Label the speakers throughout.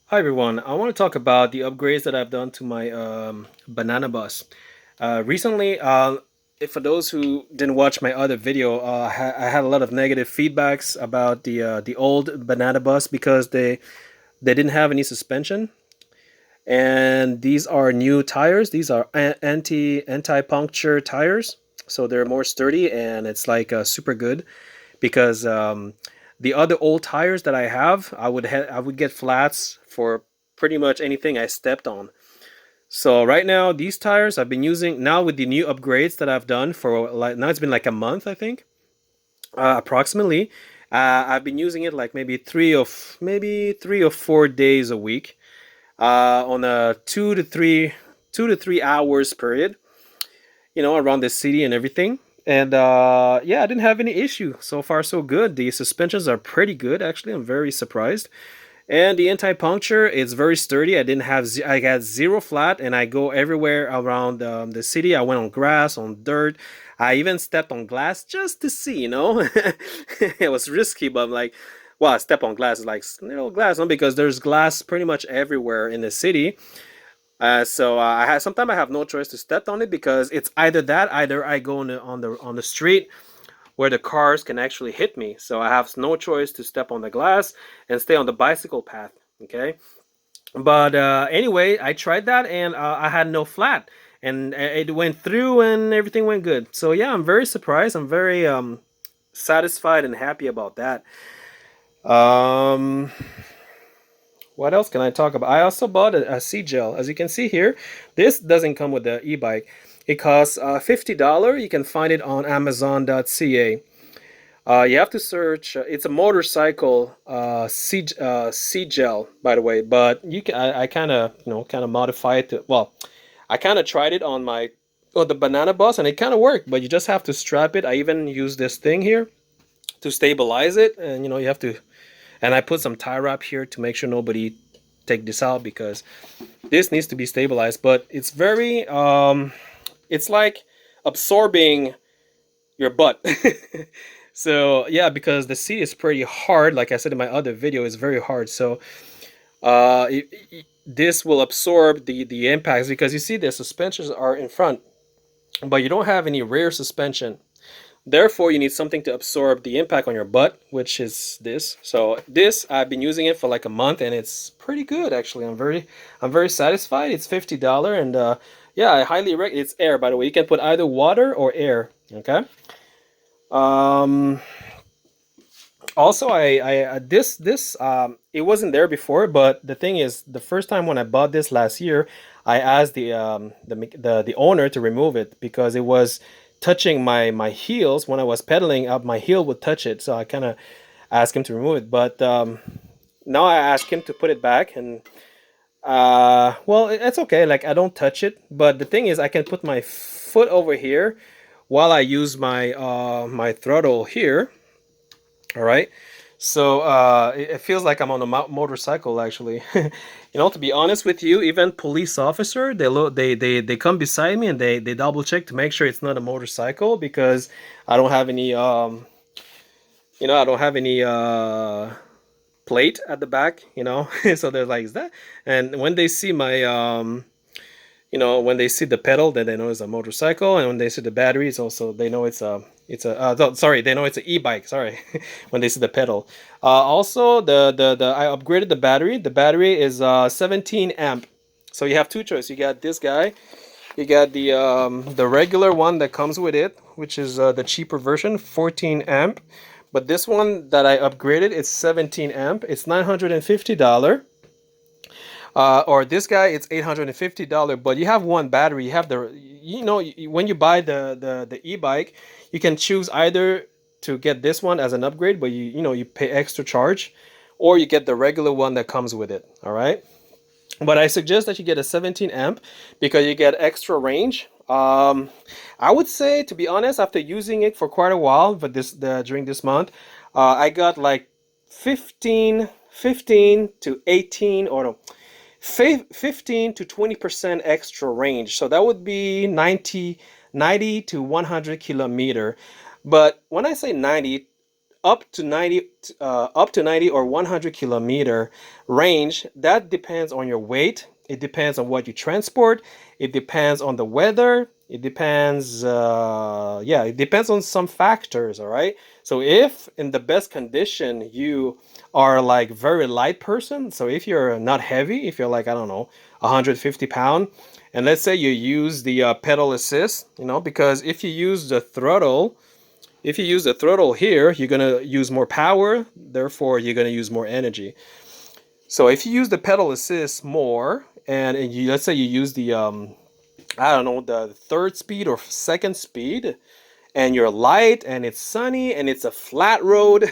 Speaker 1: Hi everyone, I want to talk about the upgrades that I've done to my banana bus. Recently, for those who didn't watch my other video, I had a lot of negative feedbacks about the old banana bus because they didn't have any suspension, and these are new tires. These are anti-puncture tires, so they're more sturdy and it's like super good because the other old tires that I have, I would get flats for pretty much anything I stepped on. So right now, these tires I've been using now with the new upgrades that I've done for like now it's been like a month, I think, approximately. I've been using it like maybe 3 or 4 days a week, on a 2 to 3 hours period, around the city and everything. And yeah, I didn't have any issue. So far, so good. The suspensions are pretty good, actually. I'm very surprised. And the anti-puncture is very sturdy. I got zero flat, and I go everywhere around the city. I went on grass, on dirt. I even stepped on glass just to see. It was risky, but I'm like, well, I step on glass is like glass, no, because there's glass pretty much everywhere in the city. So sometimes I have no choice to step on it because it's either I go on the street where the cars can actually hit me. So I have no choice to step on the glass and stay on the bicycle path. Okay, but anyway, I tried that and I had no flat, and it went through and everything went good. So yeah, I'm very surprised. I'm very satisfied and happy about that. Um, What else can I talk about? I also bought a sea gel. As you can see here, this doesn't come with the e-bike. It costs $50. You can find it on Amazon.ca. You have to search. It's a motorcycle sea gel, by the way. But I kind of modify it to. Well, I kind of tried it on the banana bus, and it kind of worked. But you just have to strap it. I even use this thing here to stabilize it, and you have to. And I put some tie wrap here to make sure nobody take this out because this needs to be stabilized. But it's very it's like absorbing your butt. So yeah, because the seat is pretty hard, like I said in my other video, it's very hard. So this will absorb the impacts, because you see the suspensions are in front, but you don't have any rear suspension. Therefore, you need something to absorb the impact on your butt, which is this. So this, I've been using it for like a month, and it's pretty good actually. I'm very satisfied. It's $50, and yeah, I highly recommend. It's air, by the way. You can put either water or air. Okay. Um, Also, this it wasn't there before, but the thing is, the first time when I bought this last year, I asked the owner to remove it because it was touching my heels. When I was pedaling up, my heel would touch it, so I kind of asked him to remove it. But now I ask him to put it back, and well, it's okay. Like, I don't touch it, but the thing is, I can put my foot over here while I use my throttle here. All right. So it feels like I'm on a motorcycle, actually. To be honest with you, even police officer, they come beside me and they double check to make sure it's not a motorcycle, because I don't have any I don't have any plate at the back. So they're like, is that? And when they see my when they see the pedal, then they know it's a motorcycle, and when they see the battery, it's also they know sorry, they know it's an e-bike. Sorry, when they see the pedal. Also, the I upgraded the battery. The battery is 17 amp. So you have two choices. You got this guy. You got the regular one that comes with it, which is the cheaper version, 14 amp. But this one that I upgraded, it's 17 amp. It's $950. Or this guy, it's $850. But you have one battery. You have when you buy the e-bike, you can choose either to get this one as an upgrade, but you pay extra charge, or you get the regular one that comes with it. All right. But I suggest that you get a 17 amp because you get extra range. I would say, to be honest, after using it for quite a while, but during this month, I got like 15 to 18, or no, 15 to 20% extra range. So that would be 90 to 100 kilometer. But when I say 90, up to 90 or 100 kilometer range. That depends on your weight. It depends on what you transport. It depends on the weather. It depends, yeah, it depends on some factors. All right. So if in the best condition you are like very light person, so if you're not heavy, if you're like, I don't know, 150 pound, and let's say you use the pedal assist, because if you use the throttle here, you're gonna use more power, therefore you're gonna use more energy. So if you use the pedal assist more, and you, let's say you use the I don't know, the third speed or second speed, and you're light and it's sunny and it's a flat road,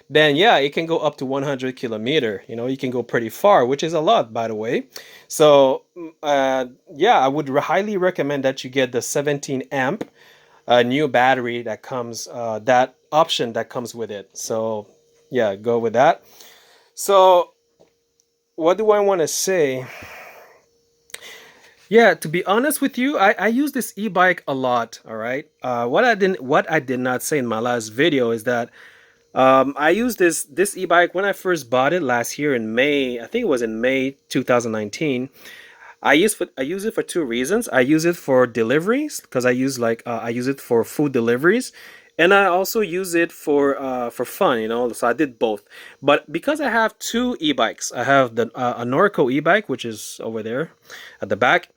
Speaker 1: then yeah, it can go up to 100 kilometer. You can go pretty far, which is a lot, by the way. So yeah, I would highly recommend that you get the 17 amp new battery that comes, that option that comes with it. So yeah, go with that. So what do I want to say? Yeah, to be honest with you, I use this e-bike a lot. All right. What I did not say in my last video is that I used this e-bike when I first bought it last year in May. I think it was in May 2019. I use it for two reasons. I use it for deliveries because I use it for food deliveries, and I also use it for fun. So I did both. But because I have two e-bikes, I have the a Norco e-bike, which is over there at the back.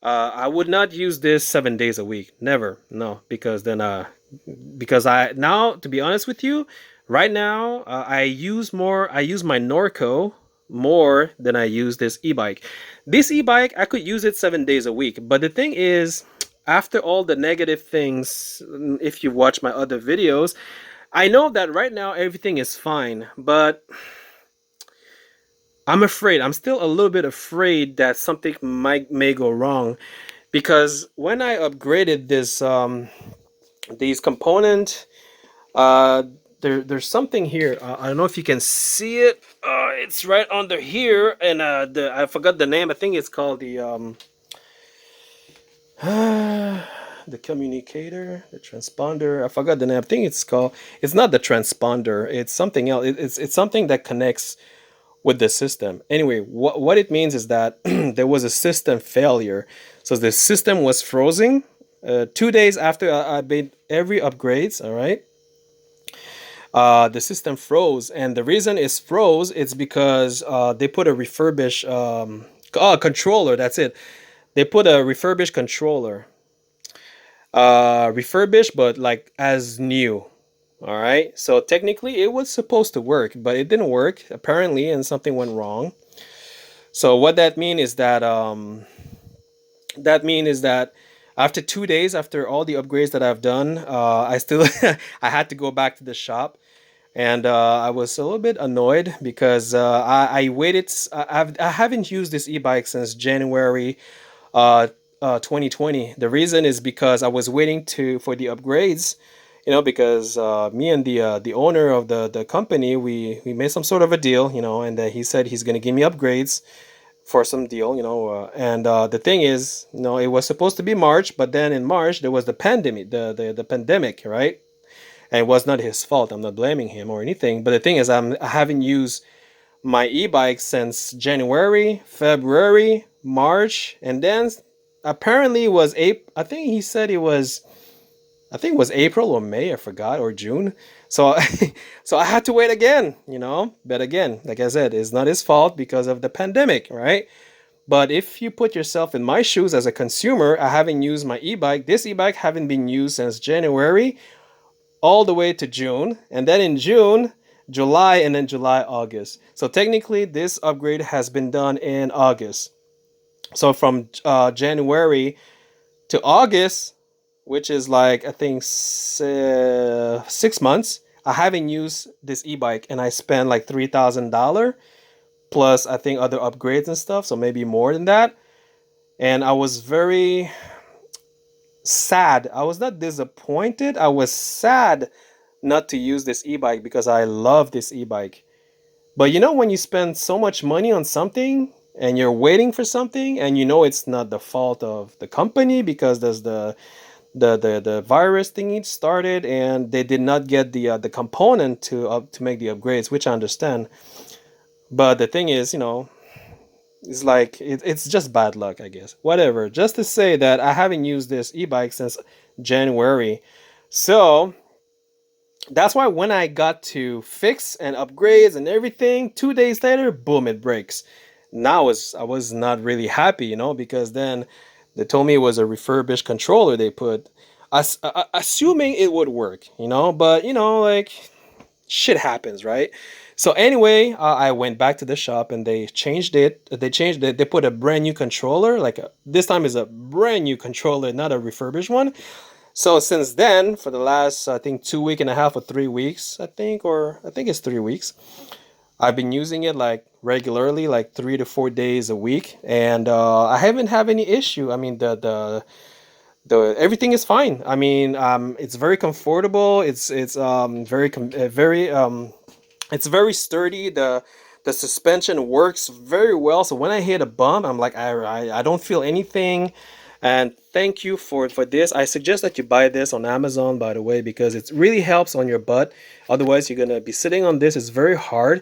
Speaker 1: I would not use this 7 days a week. Never. No, because then because I now, to be honest with you, right now I use my Norco more than I use this e-bike. This e-bike, I could use it 7 days a week, but the thing is, after all the negative things, if you watch my other videos, I know that right now everything is fine, but I'm afraid. I'm still a little bit afraid that something may go wrong, because when I upgraded this these component, uh, there's something here. I don't know if you can see it. It's right under here, and I forgot the name. I think it's called the the communicator, the transponder. I forgot the name. I think it's called. It's not the transponder. It's something else. It's something that connects with the system. Anyway, what it means is that there was a system failure. So the system was frozen 2 days after I made every upgrades. All right. The system froze, and the reason it's froze, it's because they put a refurbished controller. That's it. They put a refurbished controller, refurbished, but like as new. All right. So technically, it was supposed to work, but it didn't work apparently, and something went wrong. So what that mean is that after 2 days, after all the upgrades that I've done, I still I had to go back to the shop, and I was a little bit annoyed because I waited. I haven't used this e-bike since January 2020. The reason is because I was waiting for the upgrades. Because me and the owner of the company, we made some sort of a deal. And he said he's gonna give me upgrades for some deal. And the thing is, it was supposed to be March, but then in March there was the pandemic, the pandemic, right? And it was not his fault. I'm not blaming him or anything. But the thing is, I haven't used my e-bike since January, February, March, and then apparently it was April. I think he said it was. I think it was April or May. I forgot, or June. So, so I had to wait again. But again, like I said, it's not his fault because of the pandemic, right? But if you put yourself in my shoes as a consumer, I haven't used my e-bike. This e-bike haven't been used since January all the way to June, and then in June, July, and then July, August. So technically, this upgrade has been done in August. So from January to August, which is like I think 6 months, I haven't used this e-bike, and I spent like $3,000 plus I think other upgrades and stuff, so maybe more than that. And I was very sad. I was not disappointed. I was sad not to use this e-bike because I love this e-bike. But when you spend so much money on something and you're waiting for something, and it's not the fault of the company because there's the virus thingy started, and they did not get the component to make the upgrades, which I understand. But the thing is, it's like it's just bad luck, I guess. Whatever. Just to say that I haven't used this e-bike since January, so that's why when I got to fix and upgrades and everything, 2 days later, boom, it breaks. Now I was not really happy, because then they told me it was a refurbished controller they put, assuming it would work, but like shit happens, right? So anyway, I went back to the shop and they changed it. They changed it. They put a brand new controller, like this time is a brand new controller, not a refurbished one. So since then, for the last I think 2 week and a half or 3 weeks, I think it's 3 weeks, I've been using it like regularly, like 3 to 4 days a week, and I haven't had any issue. I mean, the everything is fine. I mean, it's very comfortable. It's it's very sturdy. The suspension works very well. So when I hit a bump, I'm like, I don't feel anything. And thank you for this. I suggest that you buy this on Amazon, by the way, because it really helps on your butt. Otherwise, you're gonna be sitting on this. It's very hard.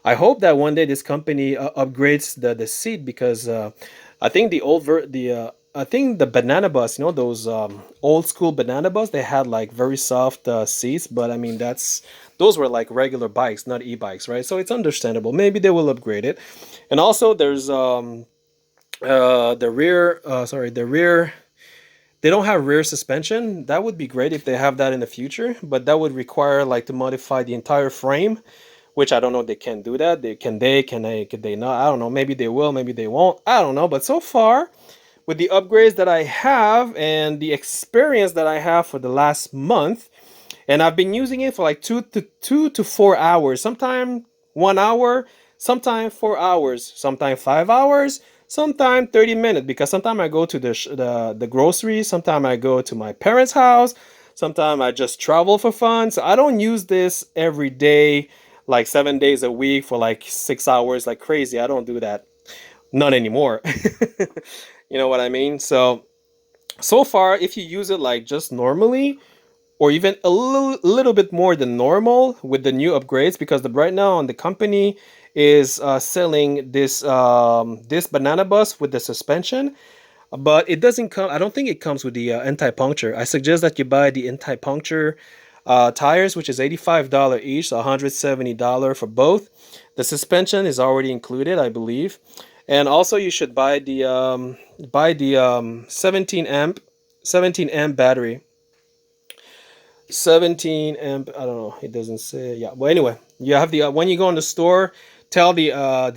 Speaker 1: I hope that one day this company upgrades the seat, because I think I think the banana bus, those old school banana bus, they had like very soft seats. But I mean, those were like regular bikes, not e-bikes, right? So it's understandable. Maybe they will upgrade it. And also, there's the rear. They don't have rear suspension. That would be great if they have that in the future, but that would require like to modify the entire frame, which I don't know. They can do that. Can they not? I don't know. Maybe they will, maybe they won't. I don't know. But so far, with the upgrades that I have and the experience that I have for the last month, and I've been using it for like 2 to 4 hours, sometime 1 hour, sometime 4 hours, sometime 5 hours, sometime 30 minutes. Because sometimes I go to the groceries, sometimes I go to my parents' house, sometimes I just travel for fun. So I don't use this every day, like 7 days a week for like 6 hours, like crazy. I don't do that. Not anymore. You know what I mean? So far, if you use it like just normally, or even a little bit more than normal with the new upgrades, because right now on the company is selling this banana bus with the suspension, but it doesn't come. I don't think it comes with the anti-puncture. I suggest that you buy the anti-puncture tires, which is $85 each, so $170 for both. The suspension is already included, I believe. And also you should buy the 17 amp battery. 17 amp, I don't know, it doesn't say. Yeah, well, anyway, you have the when you go in the store, tell the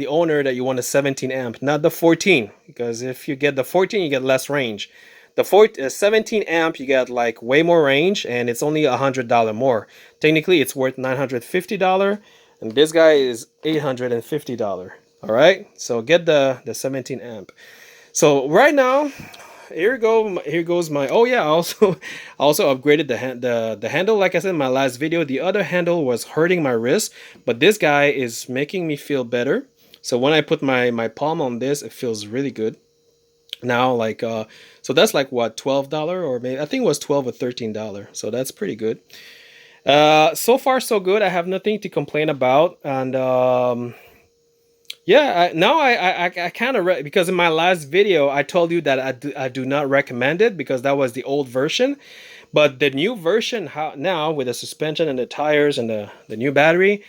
Speaker 1: owner that you want a 17 amp, not the 14, because if you get the 14 you get less range. The 17 amp, you get like way more range, and it's only $100 more. Technically it's worth $950, and this guy is $850. All right, so get the 17 amp. So right now, here goes my. Oh yeah, I also upgraded the handle. Like I said in my last video, the other handle was hurting my wrist, but this guy is making me feel better. So when I put my palm on this, it feels really good now. Like so that's like what, $12, or maybe I think it was 12 or $13. So that's pretty good. So far so good. I have nothing to complain about. And yeah, now I kind of because in my last video I told you that I do not recommend it, because that was the old version. But the new version, now with the suspension and the tires and the new battery,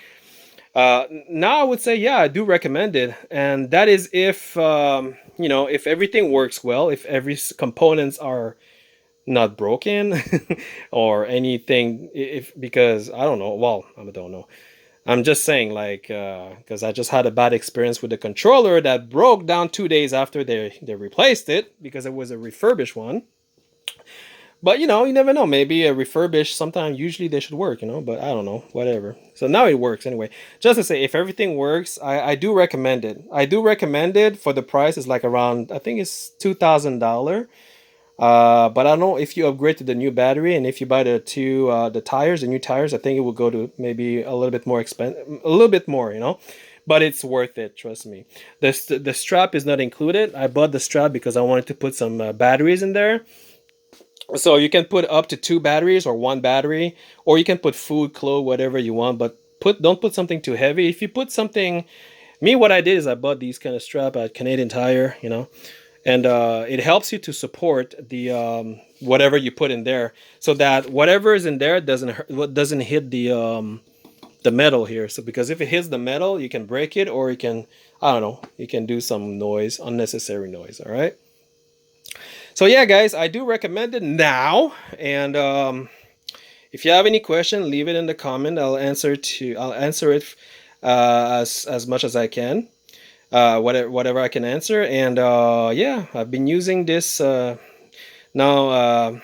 Speaker 1: now I would say, yeah, I do recommend it. And that is if if everything works well, if every components are not broken or anything. If Because I don't know. Well, I don't know. I'm just saying, like, because I just had a bad experience with the controller that broke down 2 days after they replaced it, because it was a refurbished one. But you never know. Maybe a refurbished, sometimes usually they should work, but I don't know. Whatever. So now it works anyway. Just to say, if everything works, I do recommend it. I do recommend it for the price. It's like around, I think it's $2,000. But I don't know if you upgrade to the new battery, and if you buy the new tires, I think it will go to maybe a little bit more a little bit more. But it's worth it, trust me. The strap is not included. I bought the strap because I wanted to put some batteries in there. So you can put up to 2 batteries or 1 battery, or you can put food, clothes, whatever you want, but don't put something too heavy. If you put something, me, what I did is I bought these kind of strap at Canadian Tire, and it helps you to support the whatever you put in there, so that whatever is in there doesn't hit the metal here. So because if it hits the metal, you can break it, or you can, I don't know, you can do some noise, unnecessary noise. All right. So yeah, guys, I do recommend it now. And if you have any question, leave it in the comment. I'll answer it as much as I can. Whatever I can answer. And yeah, I've been using this now a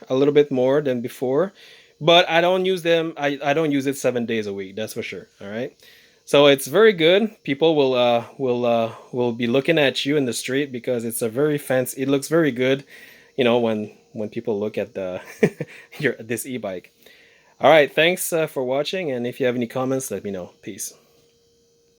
Speaker 1: little bit more than before, but I don't use it 7 days a week. That's for sure. All right. So it's very good. People will be looking at you in the street because it's a very fancy. It looks very good, when people look at the this e-bike. All right. Thanks for watching, and if you have any comments, let me know. Peace.